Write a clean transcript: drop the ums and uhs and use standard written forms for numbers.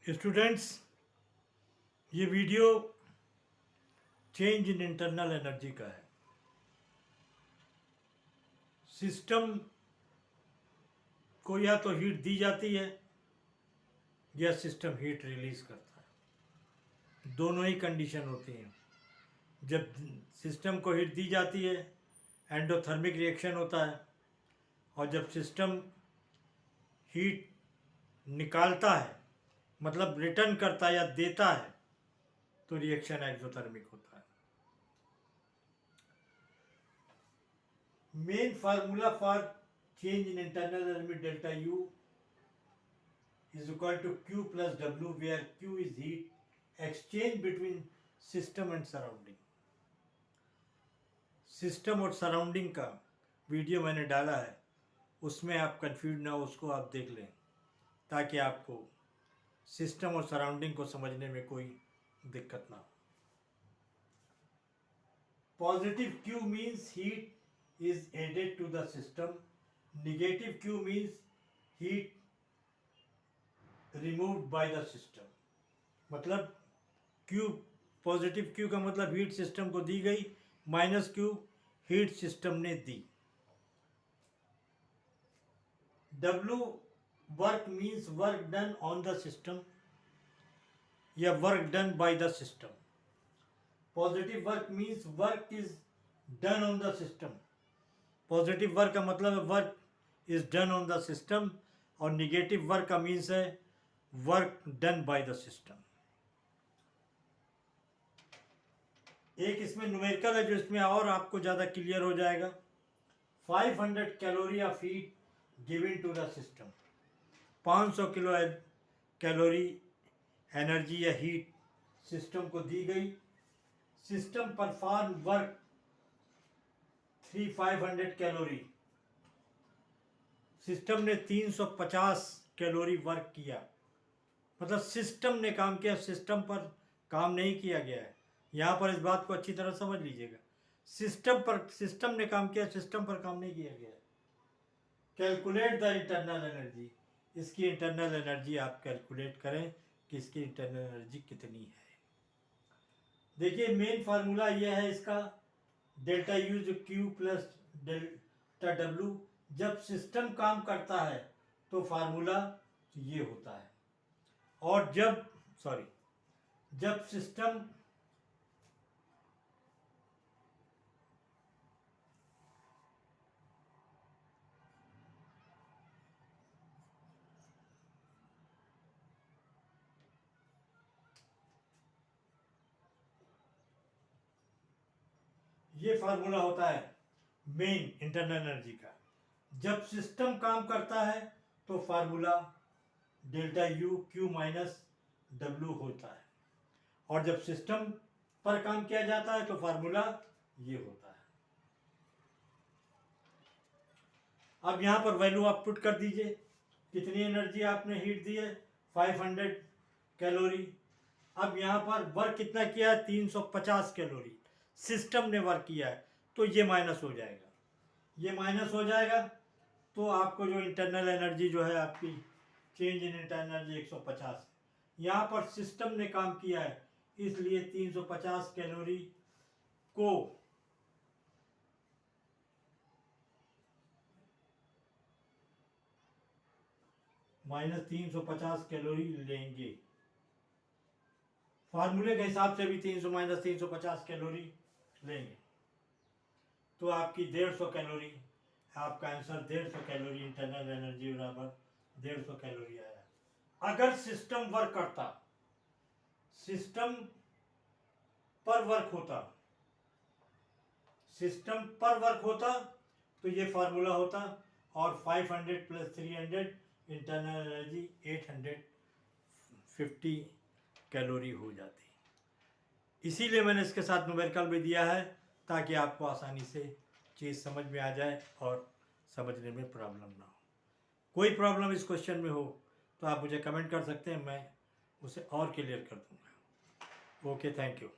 Students, ये video change in internal energy का है। सिस्टम को या तो हीट दी जाती है या सिस्टम हीट रिलीज करता है। दोनों ही कंडीशन होती हैं। जब सिस्टम को हीट दी जाती है एंडोथर्मिक रिएक्शन होता है, और जब सिस्टम हीट निकालता है मतलब रिटर्न करता है या देता है तो रिएक्शन एक्सोथर्मिक होता है। Main formula for change in internal energy delta U is equal to Q plus W, where Q is heat exchange between system and surrounding। System और सराउंडिंग का वीडियो मैंने डाला है, उसमें आप कंफ्यूज ना हो, उसको आप देख लें ताकि आपको सिस्टम और सराउंडिंग को समझने में कोई दिक्कत ना हो। Positive Q means heat is added to the system, negative Q means heat removed by the system। मतलब Q, पॉजिटिव Q का मतलब हीट सिस्टम को दी गई, माइनस Q हीट सिस्टम ने दी। W work means work done on the system या work done by the system. Positive work means work is done on the system. Positive work का मतलब है work is done on the system, और negative work का means है work done by the system. एक इसमें numerical है जो इसमें और आपको ज़्यादा क्लियर हो जाएगा। 500 calorie of heat given to the system. 500 kilocalorie energy या हीट सिस्टम को दी गई। System perform work 500 calorie. System ने 350 कैलोरी वर्क किया, मतलब सिस्टम ने काम किया, सिस्टम पर काम नहीं किया गया है। यहाँ पर इस बात को अच्छी तरह समझ लीजिएगा। सिस्टम ने काम किया, सिस्टम पर काम नहीं किया गया है। Calculate the internal energy. इसकी इंटरनल एनर्जी आप कैलकुलेट करें कि इसकी इंटरनल एनर्जी कितनी है। देखिए मेन फार्मूला यह है इसका, डेल्टा U जो Q प्लस डेल्टा W। जब सिस्टम काम करता है तो फार्मूला ये होता है, और जब सिस्टम ये फार्मूला होता है मेन इंटरनल एनर्जी का। जब सिस्टम काम करता है तो formula delta U Q minus W होता है, और जब सिस्टम पर काम किया जाता है तो फार्मूला ये होता है। अब यहाँ पर वैल्यू आप पुट कर दीजिए, कितनी एनर्जी आपने हीट दी है, 500 कैलोरी। अब यहाँ पर वर्क कितना किया है, 350 कैलोरी सिस्टम ने वर्क किया है, तो ये माइनस हो जाएगा। ये माइनस हो जाएगा तो आपको जो इंटरनल एनर्जी जो है आपकी चेंज इन इंटरनल एनर्जी 150। यहाँ पर सिस्टम ने काम किया है, इसलिए 350 कैलोरी को माइनस 350 कैलोरी लेंगे। फार्मूले के हिसाब से भी 300 माइनस 350 कैलोरी लेंगे, तो आपकी 150 कैलोरी, आपका आंसर 150 कैलोरी इंटरनल एनर्जी बराबर 150 कैलोरी आया। अगर सिस्टम वर्क करता, सिस्टम पर वर्क होता, सिस्टम पर वर्क होता तो ये फार्मूला होता, और 500 प्लस 300 इंटरनल एनर्जी 850 कैलोरी हो जाती। इसीलिए मैंने इसके साथ न्यूमेरिकल भी दिया है ताकि आपको आसानी से चीज़ समझ में आ जाए और समझने में प्रॉब्लम ना हो। कोई प्रॉब्लम इस क्वेश्चन में हो तो आप मुझे कमेंट कर सकते हैं, मैं उसे और क्लियर कर दूंगा। Okay, thank you.